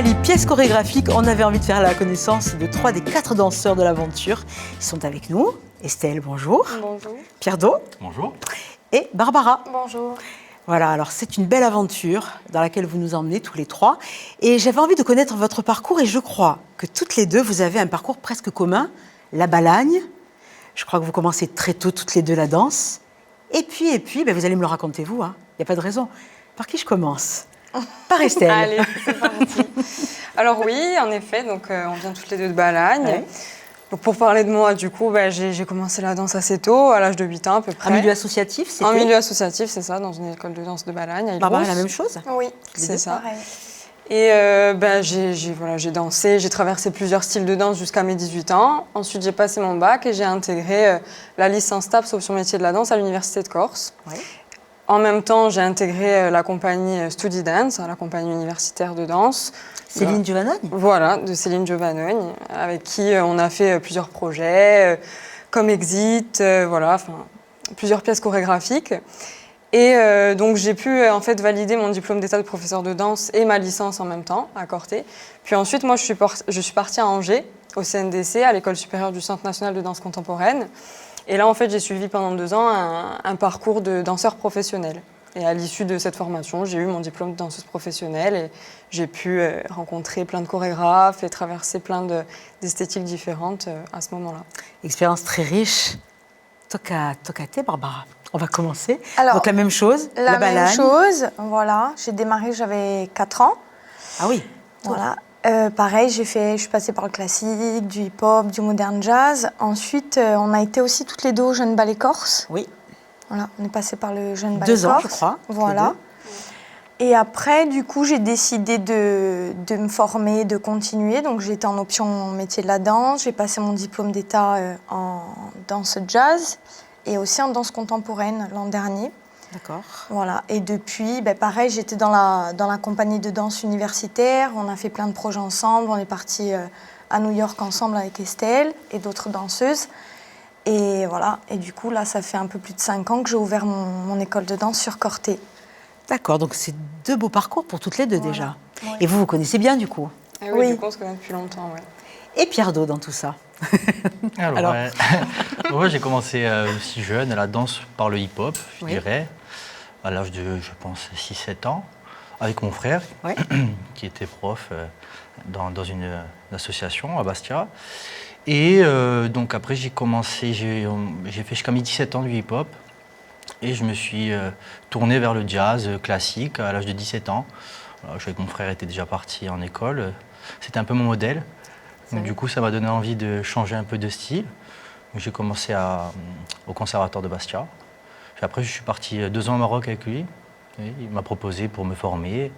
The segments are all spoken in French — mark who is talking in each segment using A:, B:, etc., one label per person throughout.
A: Ali, pièce chorégraphique, on avait envie de faire la connaissance de 3 des 4 danseurs de l'aventure. Ils sont avec nous. Estelle, bonjour.
B: Bonjour.
A: Pierre Do.
C: Bonjour.
A: Et Barbara.
B: Bonjour.
A: Voilà, alors c'est une belle aventure dans laquelle vous nous emmenez tous les 3. Et j'avais envie de connaître votre parcours et je crois que toutes les deux, vous avez un parcours presque commun, la balagne. Je crois que vous commencez très tôt toutes les deux la danse. Et puis, vous allez me le raconter vous, hein. Il n'y a pas de raison. Par qui je commence? Par Estelle.
B: Allez, c'est parti. Alors oui, en effet, donc, on vient toutes les deux de Balagne.
A: Ouais.
B: Donc, pour parler de moi, du coup, j'ai commencé la danse assez tôt, à l'âge de 8 ans à peu près.
A: Un milieu associatif, c'était?
B: En milieu associatif, c'est ça, dans une école de danse de Balagne. À
A: Barbara,
B: Île-Rousse.
A: la même chose?
D: Oui,
B: C'est ça.
D: pareil.
B: Et j'ai dansé, j'ai traversé plusieurs styles de danse jusqu'à mes 18 ans. Ensuite, j'ai passé mon bac et j'ai intégré la licence TAPS option métier de la danse à l'Université de Corse.
A: Oui.
B: En même temps, j'ai intégré la compagnie Studi Dance, la compagnie universitaire de danse.
A: Céline Giovanogne?
B: Voilà, de Céline Giovanogne, avec qui on a fait plusieurs projets, comme Exit, plusieurs pièces chorégraphiques. Et donc j'ai pu en fait valider mon diplôme d'état de professeur de danse et ma licence en même temps à Corté. Puis ensuite, moi, je suis partie à Angers, au CNDC, à l'École supérieure du Centre national de danse contemporaine. Et là, en fait, j'ai suivi pendant 2 ans un parcours de danseur professionnel. Et à l'issue de cette formation, j'ai eu mon diplôme de danseuse professionnelle et j'ai pu rencontrer plein de chorégraphes et traverser plein d'esthétiques différentes à ce moment-là.
A: Expérience très riche. Toca te, Barbara. On va commencer.
D: Alors,
A: donc la même chose,
D: La même
A: balagne.
D: chose, voilà. J'ai démarré, j'avais 4 ans.
A: Ah oui.
D: Voilà. Pareil, je suis passée par le classique, du hip-hop, du modern jazz. Ensuite, on a été aussi toutes les deux au Jeune Ballet Corse.
A: Oui.
D: Voilà, on est passé par le Jeune Ballet
A: 2 ans,
D: Corse.
A: je crois.
D: Voilà. Et après, du coup, j'ai décidé de me former, de continuer. Donc, j'étais en option métier de la danse. J'ai passé mon diplôme d'état en danse jazz et aussi en danse contemporaine l'an dernier.
A: D'accord.
D: Voilà. Et depuis, pareil, j'étais dans la compagnie de danse universitaire. On a fait plein de projets ensemble. On est partis à New York ensemble avec Estelle et d'autres danseuses. Et voilà. Et du coup, là, ça fait un peu plus de 5 ans que j'ai ouvert mon école de danse sur Corté.
A: D'accord, donc c'est 2 beaux parcours pour toutes les deux déjà.
D: Oui.
A: Et vous connaissez bien du coup.
B: Et
D: Oui.
B: du coup, on se connaît depuis longtemps, ouais.
A: Et Pierre Do dans tout ça.
C: Alors, moi, j'ai commencé aussi jeune à la danse par le hip-hop, je
A: Oui.
C: dirais, à l'âge de, je pense, 6-7 ans, avec mon frère,
A: Ouais.
C: qui était prof dans une association à Bastia. Et donc après, j'ai fait jusqu'à mes 17 ans du hip-hop. Et je me suis tourné vers le jazz classique à l'âge de 17 ans. Alors, je savais que mon frère était déjà parti en école. C'était un peu mon modèle. Donc, du coup, ça m'a donné envie de changer un peu de style. Donc, j'ai commencé au conservatoire de Bastia. Puis après, je suis parti 2 ans au Maroc avec lui. Et il m'a proposé pour me former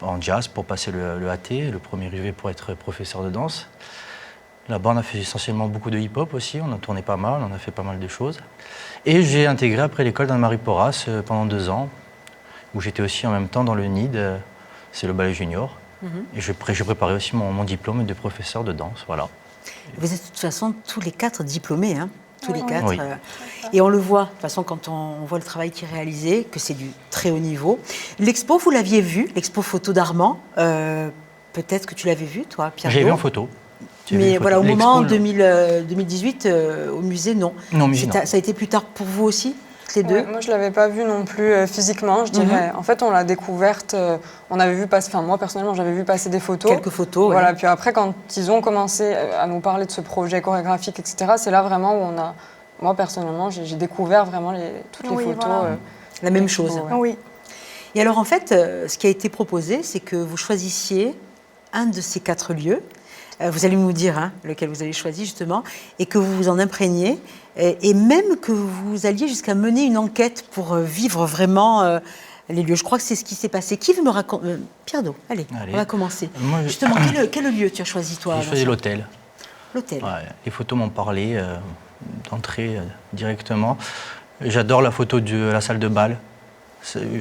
C: en jazz, pour passer le AT, le premier UV pour être professeur de danse. Là-bas, on a fait essentiellement beaucoup de hip-hop aussi, on a tourné pas mal, on a fait pas mal de choses. Et j'ai intégré après l'école d'Anne-Marie Porras pendant 2 ans, où j'étais aussi en même temps dans le NID, c'est le ballet junior. Et je préparais aussi mon diplôme de professeur de danse, voilà.
A: Vous êtes de toute façon tous les 4 diplômés, hein, tous
D: Oui.
A: les 4.
C: Oui.
A: Et on le voit, de toute façon, quand on voit le travail qui est réalisé, que c'est du très haut niveau. L'expo, vous l'aviez vu, l'expo photo d'Armand. Peut-être que tu l'avais vu, toi, Pierre Do.
C: J'ai vu en photo. J'ai vu
A: Mais
C: une
A: voilà, au
C: photo.
A: moment, en
C: L'expo,
A: 2018, au musée, non.
C: Non, au musée, non.
A: Ça a été plus tard pour vous aussi, toutes les deux?
B: Ouais, moi, je ne l'avais pas vue non plus physiquement, je dirais. En fait, on l'a découverte, on avait vu passer, moi personnellement, j'avais vu passer des photos.
A: Quelques photos, ouais.
B: Voilà, puis après, quand ils ont commencé à nous parler de ce projet chorégraphique, etc., c'est là vraiment où moi personnellement, j'ai découvert vraiment toutes les
D: Oui,
B: photos.
D: voilà.
A: La même chose.
B: Ouais.
D: Oui.
A: Et alors, en fait, ce qui a été proposé, c'est que vous choisissiez un de ces 4 lieux. Vous allez nous dire hein, lequel vous avez choisi, justement, et que vous vous en imprégniez, et même que vous alliez jusqu'à mener une enquête pour vivre vraiment les lieux. Je crois que c'est ce qui s'est passé. Qui veut me raconter Pierre Do, allez, on va commencer.
C: Moi,
A: Justement, quel lieu tu as choisi, toi?
C: J'ai choisi
A: Vincent?
C: l'hôtel.
A: L'hôtel.
C: Ouais, les photos m'ont parlé d'entrée directement. J'adore la photo de la salle de bal.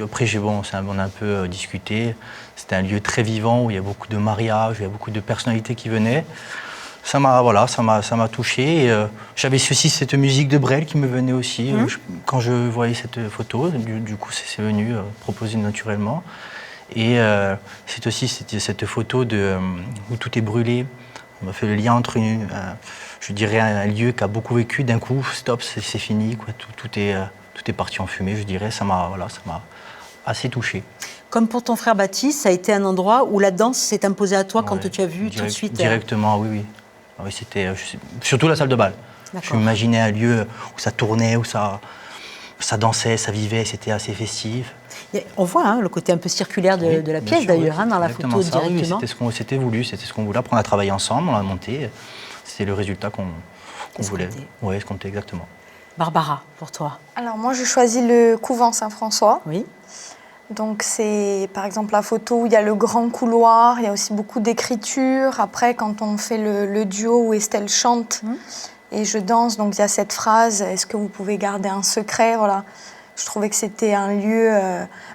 C: Après, on a un peu discuté. C'était un lieu très vivant où il y a beaucoup de mariages, où il y a beaucoup de personnalités qui venaient. Ça m'a touché. Et, j'avais aussi cette musique de Brel qui me venait aussi quand je voyais cette photo. Du coup, c'est venu proposer naturellement. Et c'est aussi cette photo où tout est brûlé. On m'a fait le lien entre, je dirais, un lieu qui a beaucoup vécu, d'un coup, stop, c'est fini, quoi. Tout est parti en fumée, je dirais. Ça m'a assez touché.
A: Comme pour ton frère Baptiste, ça a été un endroit où la danse s'est imposée à toi quand tu as vu tout de suite.
C: Directement, oui. Ah oui, c'était surtout la salle de bal. Je m'imaginais un lieu où ça tournait, où ça dansait, ça vivait, c'était assez festif.
A: On voit le côté un peu circulaire de la pièce d'ailleurs, dans la photo
C: ça,
A: directement.
C: Oui, c'était voulu, c'était ce qu'on voulait. Après, on a travaillé ensemble, on l'a monté. C'était le résultat qu'on voulait. Oui, escompté, exactement.
A: Barbara, pour toi?
D: Alors moi, j'ai choisi le couvent Saint-François.
A: Oui.
D: Donc c'est par exemple la photo où il y a le grand couloir, il y a aussi beaucoup d'écriture. Après, quand on fait le duo où Estelle chante et je danse, donc il y a cette phrase « Est-ce que vous pouvez garder un secret ?» Voilà. Je trouvais que c'était un lieu...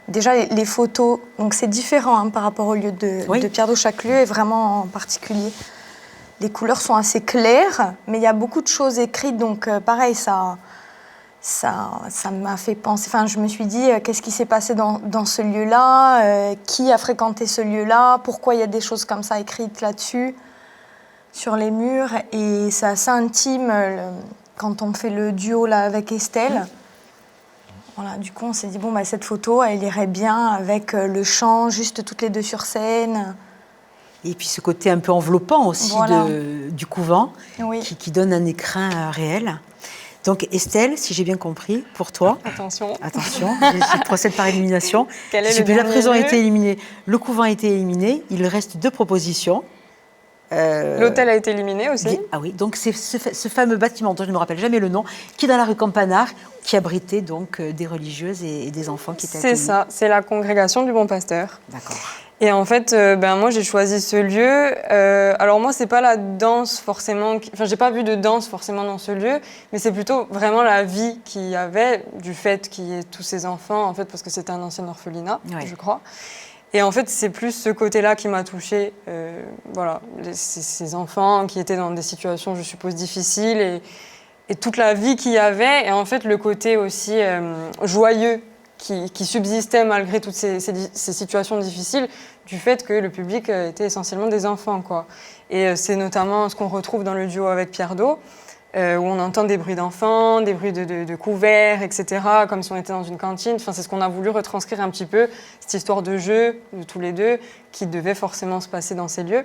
D: déjà, les photos, donc c'est différent par rapport au lieu de Pierre-Dot. Chaque lieu est vraiment en particulier. Les couleurs sont assez claires, mais il y a beaucoup de choses écrites, donc pareil, ça m'a fait penser. Enfin, je me suis dit, qu'est-ce qui s'est passé dans ce lieu-là, qui a fréquenté ce lieu-là, pourquoi il y a des choses comme ça écrites là-dessus, sur les murs. Et c'est assez intime quand on fait le duo là, avec Estelle. Voilà, du coup, on s'est dit, bon, cette photo, elle irait bien avec le chant, juste toutes les deux sur scène.
A: Et puis ce côté un peu enveloppant aussi du couvent, qui donne un écrin réel. Donc Estelle, si j'ai bien compris, pour toi...
B: Attention,
A: je procède par élimination. La prison a été éliminée, le couvent a été éliminé, il reste 2 propositions.
B: L'hôtel a été éliminé aussi.
A: Ah oui, donc c'est ce fameux bâtiment dont je ne me rappelle jamais le nom, qui est dans la rue Campanard, qui abritait donc des religieuses et des enfants qui étaient accueillis.
B: C'est ça, c'est la congrégation du Bon Pasteur.
A: D'accord.
B: Et en fait, moi j'ai choisi ce lieu. Alors moi, c'est pas la danse forcément. Enfin, j'ai pas vu de danse forcément dans ce lieu, mais c'est plutôt vraiment la vie qu'il y avait du fait qu'il y ait tous ces enfants, en fait, parce que c'était un ancien orphelinat, je crois. Et en fait, c'est plus ce côté-là qui m'a touchée. Voilà, ces enfants qui étaient dans des situations, je suppose, difficiles et toute la vie qu'il y avait. Et en fait, le côté aussi joyeux qui subsistait malgré toutes ces situations difficiles du fait que le public était essentiellement des enfants, quoi. Et c'est notamment ce qu'on retrouve dans le duo avec Pierre-Dot, où on entend des bruits d'enfants, des bruits de couverts, etc., comme si on était dans une cantine. Enfin, c'est ce qu'on a voulu retranscrire un petit peu, cette histoire de jeu de tous les deux, qui devait forcément se passer dans ces lieux.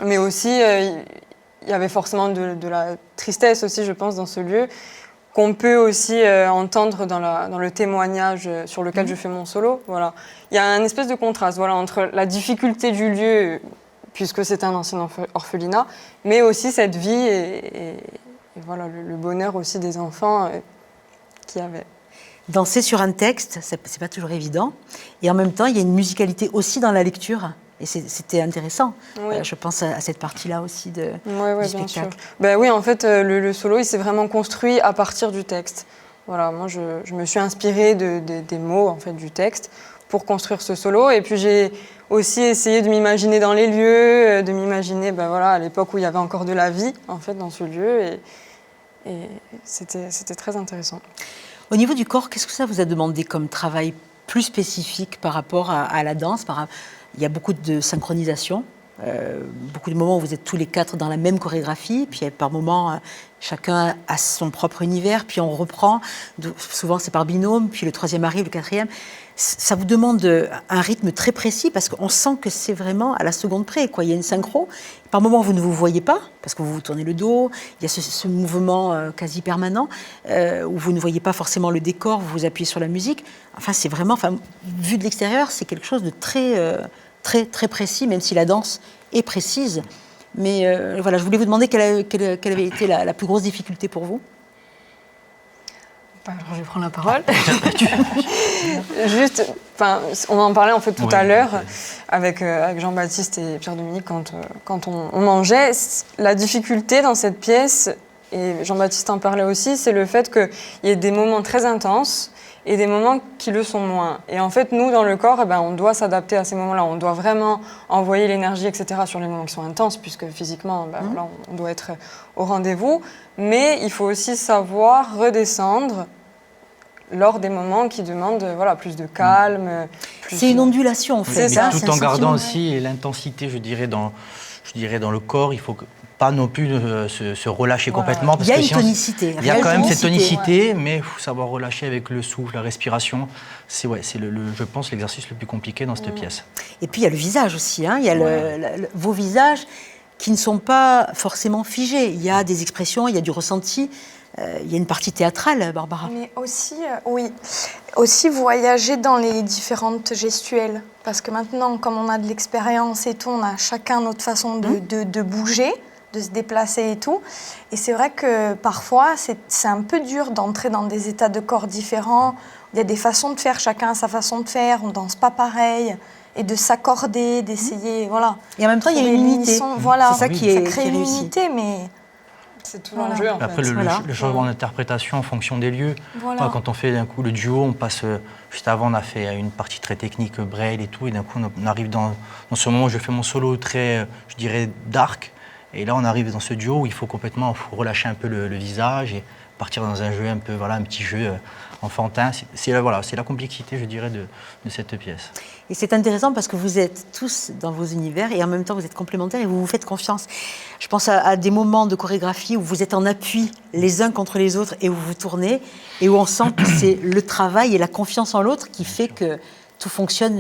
B: Mais aussi, il y avait forcément de la tristesse aussi, je pense, dans ce lieu, qu'on peut aussi entendre dans le témoignage sur lequel je fais mon solo. Voilà. Il y a un espèce de contraste entre la difficulté du lieu, puisque c'est un ancien orphelinat, mais aussi cette vie et voilà, le bonheur aussi des enfants qu'il y avait.
A: Danser sur un texte, c'est pas toujours évident. Et en même temps, il y a une musicalité aussi dans la lecture. Et c'était intéressant.
B: Oui.
A: Je pense à cette partie-là aussi du spectacle.
B: Bien sûr. Oui, en fait, le solo, il s'est vraiment construit à partir du texte. Voilà, moi, je me suis inspirée des mots en fait, du texte pour construire ce solo. Et puis, j'ai aussi essayé de m'imaginer dans les lieux, de m'imaginer à l'époque où il y avait encore de la vie en fait, dans ce lieu. Et c'était très intéressant.
A: Au niveau du corps, qu'est-ce que ça vous a demandé comme travail plus spécifique par rapport à la danse? Il y a beaucoup de synchronisation, beaucoup de moments où vous êtes tous les 4 dans la même chorégraphie, puis par moments, chacun a son propre univers, puis on reprend. Souvent, c'est par binôme, puis le 3e arrive, le 4e. Ça vous demande un rythme très précis, parce qu'on sent que c'est vraiment à la seconde près, quoi. Il y a une synchro. Par moments, vous ne vous voyez pas, parce que vous vous tournez le dos. Il y a ce mouvement quasi permanent, où vous ne voyez pas forcément le décor, vous vous appuyez sur la musique. Enfin, c'est vraiment, vu de l'extérieur, c'est quelque chose de très, très précis, même si la danse est précise. Mais voilà, je voulais vous demander quelle avait été la plus grosse difficulté pour vous.
B: Alors, je vais prendre la parole. Juste, on en parlait en fait tout à l'heure avec Jean-Baptiste et Pierre-Dominique quand on mangeait. La difficulté dans cette pièce, et Jean-Baptiste en parlait aussi, c'est le fait qu'il y ait des moments très intenses et des moments qui le sont moins. Et en fait, nous, dans le corps, on doit s'adapter à ces moments-là. On doit vraiment envoyer l'énergie, etc., sur les moments qui sont intenses, puisque physiquement, on doit être au rendez-vous. Mais il faut aussi savoir redescendre lors des moments qui demandent voilà, plus de calme.
A: C'est une ondulation en fait.
B: C'est ça,
C: tout
A: c'est
C: en
A: un
C: gardant
A: sentiment.
C: aussi l'intensité, je dirais, dans le corps. Il faut pas non plus se relâcher complètement.
A: Il
C: Parce
A: y a
C: que
A: une
C: sinon,
A: tonicité.
C: il y a quand même cette
A: tonicité.
C: tonicité, mais il faut savoir relâcher avec le souffle, la respiration. C'est je pense, l'exercice le plus compliqué dans cette pièce.
A: Et puis il y a le visage aussi. Hein. Il y a vos visages qui ne sont pas forcément figés. Il y a des expressions, il y a du ressenti. Il y a une partie théâtrale, Barbara.
D: Mais aussi, oui, aussi voyager dans les différentes gestuelles. Parce que maintenant, comme on a de l'expérience et tout, on a chacun notre façon de bouger, de se déplacer et tout. Et c'est vrai que parfois, c'est un peu dur d'entrer dans des états de corps différents. Il y a des façons de faire, chacun a sa façon de faire, on ne danse pas pareil. Et de s'accorder, d'essayer, voilà.
A: Et en même temps, il y a
D: Trouver
A: une unité.
D: l'unisson, voilà.
A: C'est ça qui est
D: crée une
A: réussi.
D: unité, mais...
B: C'est tout l'enjeu en
C: Après,
B: fait.
C: le changement d'interprétation en fonction des lieux.
D: Voilà.
C: Quand on fait d'un coup le duo, on passe. Juste avant, on a fait une partie très technique, braille et tout, et d'un coup, on arrive dans ce moment où je fais mon solo très, je dirais, dark. Et là, on arrive dans ce duo où il faut complètement relâcher un peu le visage et partir dans un jeu un peu, voilà, un petit jeu enfantin. C'est la complexité, je dirais, de cette pièce.
A: Et c'est intéressant parce que vous êtes tous dans vos univers et en même temps vous êtes complémentaires et vous vous faites confiance. Je pense à des moments de chorégraphie où vous êtes en appui les uns contre les autres et où vous tournez et où on sent que c'est le travail et la confiance en l'autre qui fait que tout fonctionne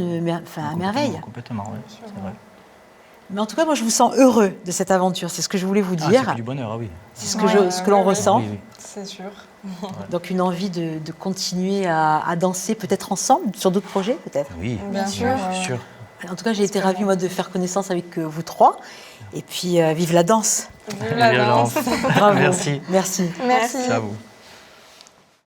A: à merveille.
C: Complètement, oui, c'est vrai.
A: Mais en tout cas, moi je vous sens heureux de cette aventure, c'est ce que je voulais vous
C: Ah,
A: dire.
C: c'est du bonheur, ah oui.
A: C'est ce que l'on ressent.
C: Oui, oui.
B: C'est sûr.
A: Donc une envie de continuer à danser peut-être ensemble, sur d'autres projets peut-être.
C: Oui,
B: Bien sûr.
C: sûr.
A: En tout cas, j'ai été ravie moi de faire connaissance avec vous trois. Et puis vive la danse.
B: Vive la danse.
A: Bravo.
C: Merci.
A: Merci.
D: Merci.
C: C'est à vous.